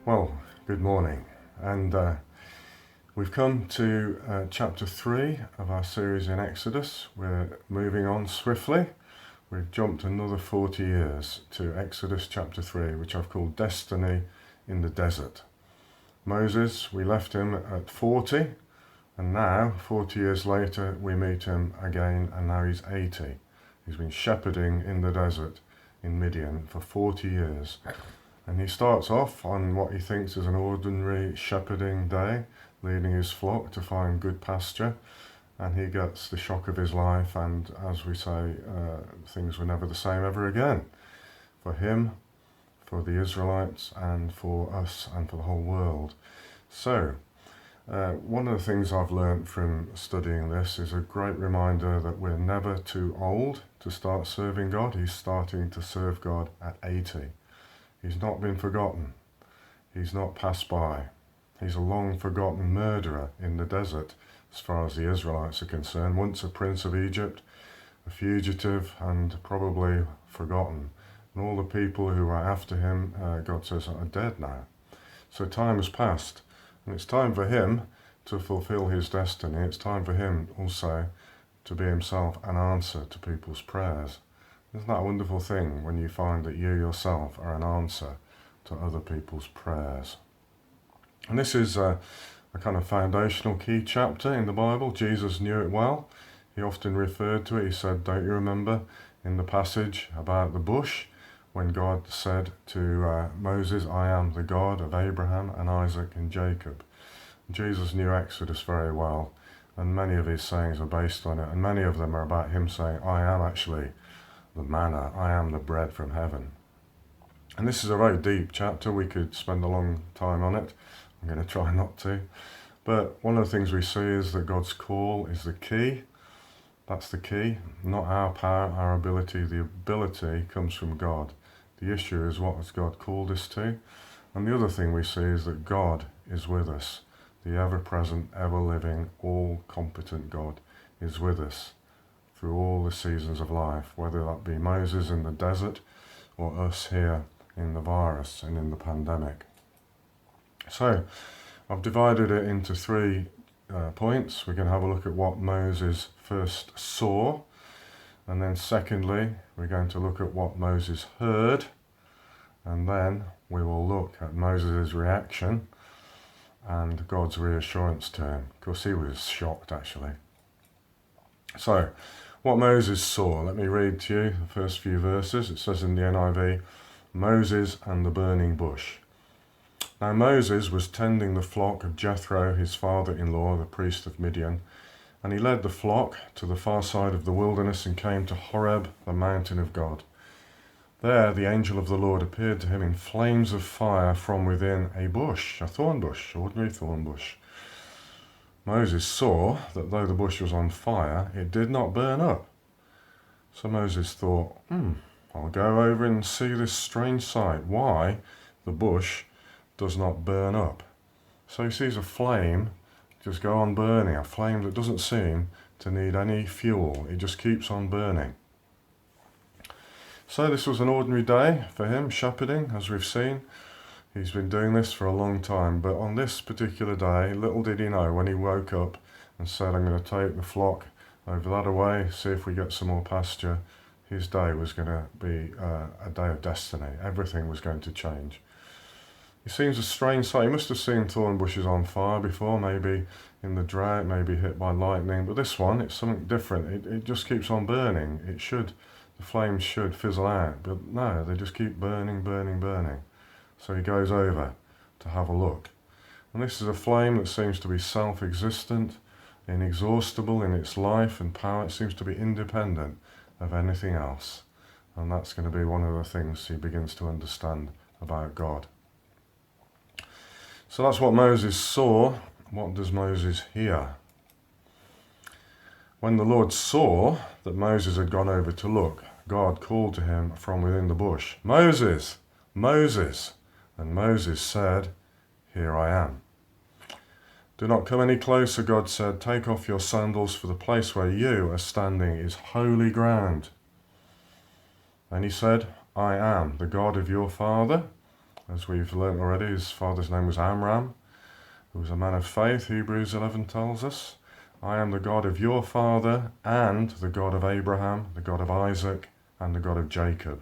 Well, good morning, and we've come to chapter 3 of our series in Exodus. We're moving on swiftly. We've jumped another 40 years to Exodus chapter 3, which I've called Destiny in the Desert. Moses, we left him at 40, and now, 40 years later, we meet him again, and now he's 80. He's been shepherding in the desert in Midian for 40 years. And he starts off on what he thinks is an ordinary shepherding day, leading his flock to find good pasture, and he gets the shock of his life, and as we say, things were never the same ever again. For him, for the Israelites, and for us, and for the whole world. So, one of the things I've learnt from studying this is a great reminder that we're never too old to start serving God. He's starting to serve God at 80. He's not been forgotten. He's not passed by. He's a long-forgotten murderer in the desert, as far as the Israelites are concerned. Once a prince of Egypt, a fugitive, and probably forgotten. And all the people who are after him, God says, are dead now. So time has passed. And it's time for him to fulfill his destiny. It's time for him also to be himself an answer to people's prayers. Isn't that a wonderful thing when you find that you yourself are an answer to other people's prayers? And this is a kind of foundational key chapter in the Bible. Jesus knew it well. He often referred to it. He said, don't you remember in the passage about the bush when God said to Moses, I am the God of Abraham and Isaac and Jacob. And Jesus knew Exodus very well, and many of his sayings are based on it, and many of them are about him saying, I am actually the manna, I am the bread from heaven. And this is a very deep chapter. We could spend a long time on it. I'm going to try not to. But one of the things we see is that God's call is the key. That's the key. Not our power, our ability. The ability comes from God. The issue is, what has God called us to? And the other thing we see is that God is with us. The ever-present, ever-living, all-competent God is with us through all the seasons of life, whether that be Moses in the desert or us here in the virus and in the pandemic. So, I've divided it into 3 points. We're going to have a look at what Moses first saw, and then secondly, we're going to look at what Moses heard, and then we will look at Moses' reaction and God's reassurance to him. Of course, he was shocked, actually. So, what Moses saw, let me read to you the first few verses. It says in the NIV, Moses and the burning bush. Now Moses was tending the flock of Jethro, his father-in-law, the priest of Midian, and he led the flock to the far side of the wilderness and came to Horeb, the mountain of God. There the angel of the Lord appeared to him in flames of fire from within a bush, a thorn bush, ordinary thorn bush. Moses saw that though the bush was on fire, it did not burn up. So Moses thought, I'll go over and see this strange sight, why the bush does not burn up. So he sees a flame just go on burning, a flame that doesn't seem to need any fuel. It just keeps on burning. So this was an ordinary day for him, shepherding, as we've seen. He's been doing this for a long time, but on this particular day, little did he know when he woke up and said, I'm going to take the flock over that away, see if we get some more pasture. His day was going to be a day of destiny. Everything was going to change. It seems a strange sight. He must have seen thorn bushes on fire before, maybe in the drought, maybe hit by lightning, but this one, it's something different. It just keeps on burning. The flames should fizzle out, but no, they just keep burning, burning, burning. So he goes over to have a look. And this is a flame that seems to be self-existent, inexhaustible in its life and power. It seems to be independent of anything else. And that's going to be one of the things he begins to understand about God. So that's what Moses saw. What does Moses hear? When the Lord saw that Moses had gone over to look, God called to him from within the bush, Moses, Moses. And Moses said, Here I am. Do not come any closer, God said. Take off your sandals, for the place where you are standing is holy ground. And he said, I am the God of your father, As we've learnt already, his father's name was Amram, who was a man of faith, Hebrews 11 tells us. I am the God of your father and the God of Abraham, the God of Isaac, and the God of Jacob.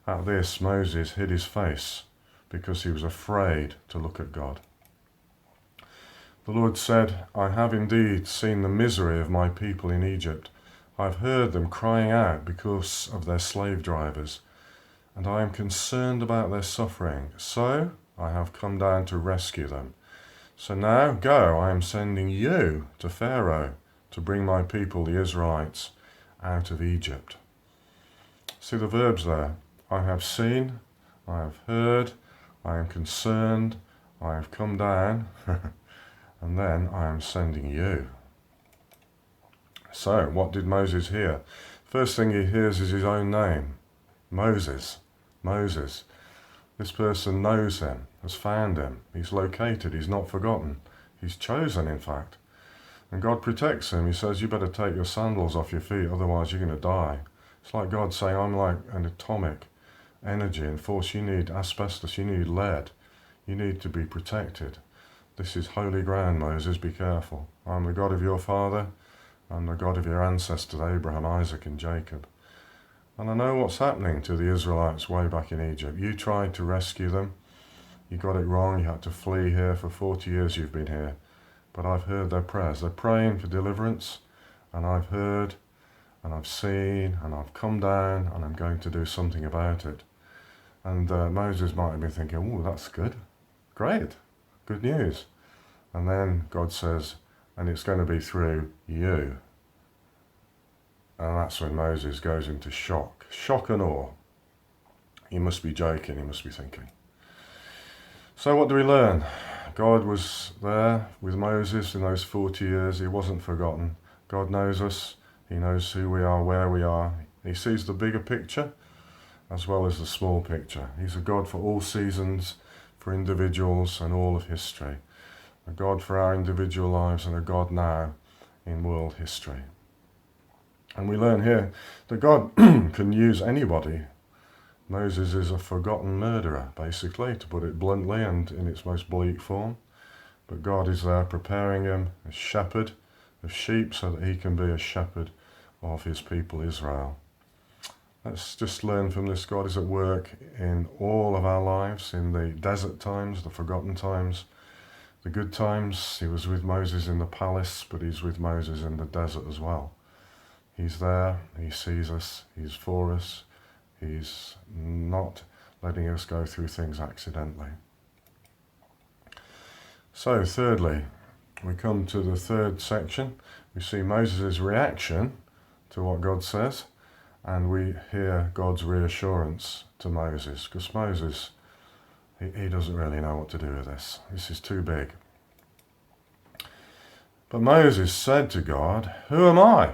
At this, Moses hid his face because he was afraid to look at God. The Lord said, I have indeed seen the misery of my people in Egypt. I have heard them crying out because of their slave drivers, and I am concerned about their suffering. So I have come down to rescue them. So now go, I am sending you to Pharaoh to bring my people, the Israelites, out of Egypt. See the verbs there. I have seen, I have heard, I am concerned, I have come down, and then I am sending you. So, what did Moses hear? First thing he hears is his own name. Moses. Moses. This person knows him, has found him. He's located, he's not forgotten. He's chosen, in fact. And God protects him. He says, you better take your sandals off your feet, otherwise you're going to die. It's like God saying, I'm like an atomic energy and force. You need asbestos, you need lead. You need to be protected. This is holy ground, Moses, be careful. I'm the God of your father. I'm the God of your ancestors, Abraham, Isaac, and Jacob. And I know what's happening to the Israelites way back in Egypt. You tried to rescue them. You got it wrong. You had to flee here. For 40 years you've been here. But I've heard their prayers. They're praying for deliverance. And I've heard, and I've seen, and I've come down, and I'm going to do something about it. And Moses might have been thinking, oh, that's good. Great. Good news. And then God says, and it's going to be through you. And that's when Moses goes into shock. Shock and awe. He must be joking, he must be thinking. So what do we learn? God was there with Moses in those 40 years. He wasn't forgotten. God knows us. He knows who we are, where we are. He sees the bigger picture as well as the small picture. He's a God for all seasons, for individuals and all of history. A God for our individual lives and a God now in world history. And we learn here that God can use anybody. Moses is a forgotten murderer, basically, to put it bluntly and in its most bleak form. But God is there preparing him as shepherd of sheep so that he can be a shepherd of his people Israel. Let's just learn from this. God is at work in all of our lives, in the desert times, the forgotten times, the good times. He was with Moses in the palace, but he's with Moses in the desert as well. He's there, he sees us, he's for us, he's not letting us go through things accidentally. So, thirdly, we come to the third section. We see Moses' reaction to what God says, and we hear God's reassurance to Moses, because Moses, he doesn't really know what to do with this. This is too big. But Moses said to God, who am I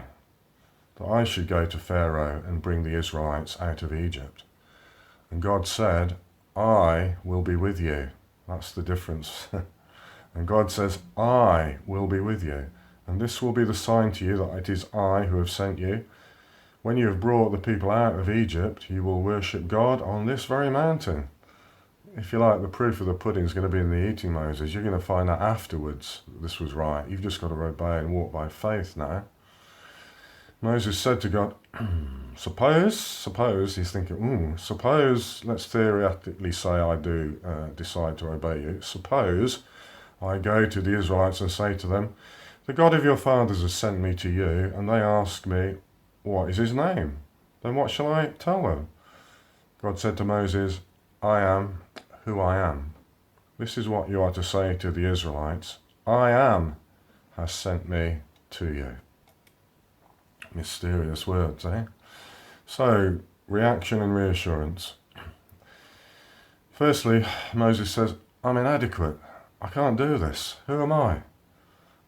that I should go to Pharaoh and bring the Israelites out of Egypt? And God said, I will be with you. That's the difference. And God says, I will be with you. And this will be the sign to you that it is I who have sent you. When you have brought the people out of Egypt, you will worship God on this very mountain. If you like, the proof of the pudding is going to be in the eating, Moses. You're going to find out afterwards that this was right. You've just got to obey and walk by faith now. Moses said to God, suppose, he's thinking, suppose, let's theoretically say I do decide to obey you. Suppose I go to the Israelites and say to them, the God of your fathers has sent me to you, and they ask me, what is his name? Then what shall I tell them? God said to Moses, I am who I am. This is what you are to say to the Israelites. I am has sent me to you. Mysterious words, eh? So, reaction and reassurance. Firstly, Moses says, I'm inadequate. I can't do this. Who am I?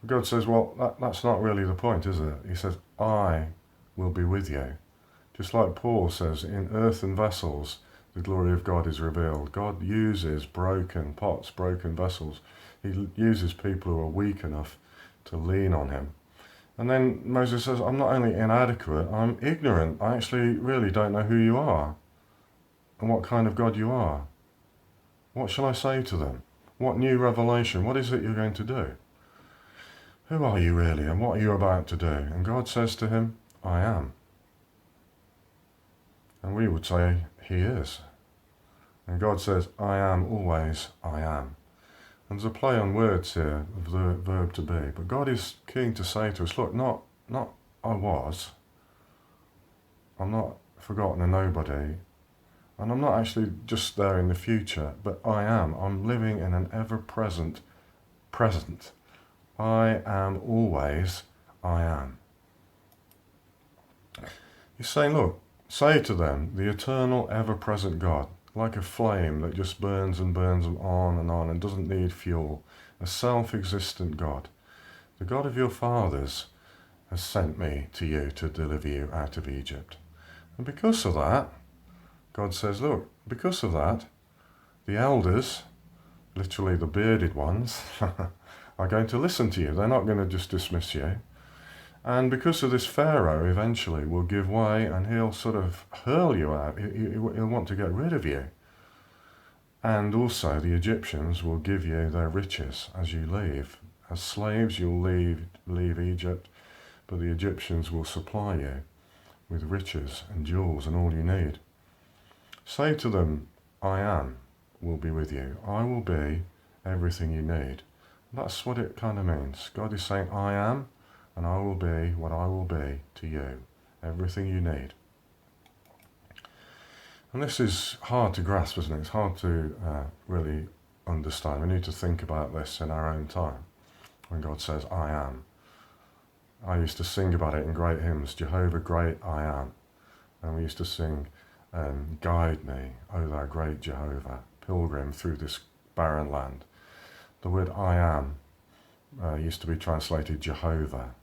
God says, well, that's not really the point, is it? He says, I will be with you. Just like Paul says, in earthen vessels, the glory of God is revealed. God uses broken pots, broken vessels. He uses people who are weak enough to lean on him. And then Moses says, I'm not only inadequate, I'm ignorant. I actually really don't know who you are and what kind of God you are. What shall I say to them? What new revelation? What is it you're going to do? Who are you really, and what are you about to do? And God says to him, I am. And we would say, he is. And God says, I am always, I am. And there's a play on words here of the verb to be. But God is keen to say to us, look, not I was. I'm not forgotten a nobody. And I'm not actually just there in the future, but I am. I'm living in an ever-present present. I am always, I am. He's saying, look, say to them, the eternal, ever-present God, like a flame that just burns and burns on and doesn't need fuel, a self-existent God. The God of your fathers has sent me to you to deliver you out of Egypt. And because of that, God says, look, because of that, the elders, literally the bearded ones, are going to listen to you. They're not going to just dismiss you. And because of this, Pharaoh eventually will give way and he'll sort of hurl you out. He'll want to get rid of you. And also the Egyptians will give you their riches as you leave. As slaves, you'll leave Egypt, but the Egyptians will supply you with riches and jewels and all you need. Say to them, I am, will be with you. I will be everything you need. That's what it kind of means. God is saying, I am, and I will be what I will be to you. Everything you need. And this is hard to grasp, isn't it? It's hard to really understand. We need to think about this in our own time. When God says, I am. I used to sing about it in great hymns, Jehovah great I am. And we used to sing, guide me, O thou great Jehovah, pilgrim through this barren land. The word I am used to be translated Jehovah.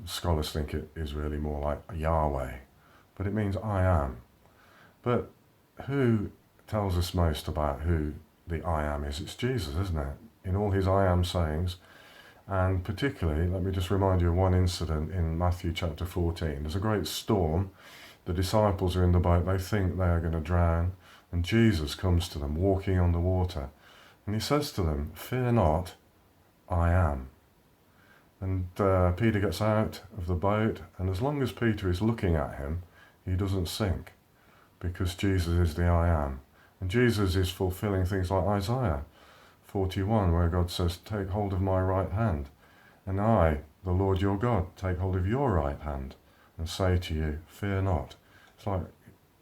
Scholars think it is really more like Yahweh, but it means I am. But who tells us most about who the I am is? It's Jesus, isn't it? In all his I am sayings, and particularly, let me just remind you of one incident in Matthew chapter 14. There's a great storm. The disciples are in the boat. They think they are going to drown, and Jesus comes to them walking on the water. And he says to them, fear not, I am. And Peter gets out of the boat, and as long as Peter is looking at him, he doesn't sink, because Jesus is the I am. And Jesus is fulfilling things like Isaiah 41, where God says, take hold of my right hand, and I, the Lord your God, take hold of your right hand, and say to you, fear not. It's like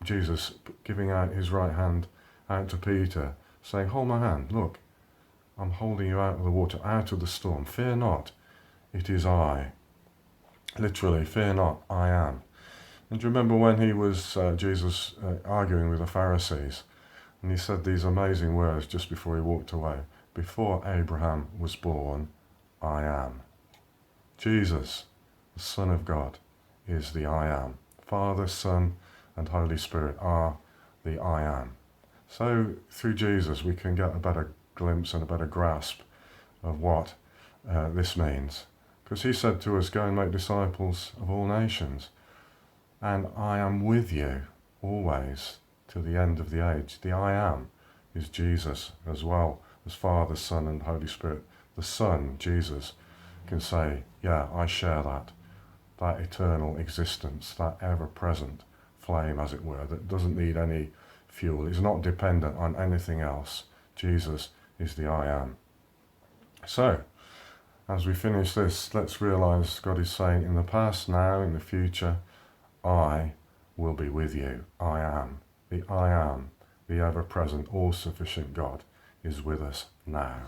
Jesus giving out his right hand out to Peter, saying, hold my hand, look, I'm holding you out of the water, out of the storm. Fear not, it is I. Literally, fear not, I am. And do you remember when he was, Jesus, arguing with the Pharisees, and he said these amazing words just before he walked away. Before Abraham was born, I am. Jesus, the Son of God, is the I am. Father, Son, and Holy Spirit are the I am. So through Jesus we can get a better glimpse and a better grasp of what this means. Because he said to us, go and make disciples of all nations. And I am with you always to the end of the age. The I am is Jesus as well as Father, Son, and Holy Spirit. The Son, Jesus, can say, yeah, I share that eternal existence, that ever-present flame, as it were, that doesn't need any fuel. It's not dependent on anything else. Jesus is the I am. So, as we finish this, let's realize God is saying, in the past, now, in the future, I will be with you. I am. The I am, the ever-present, all-sufficient God, is with us now.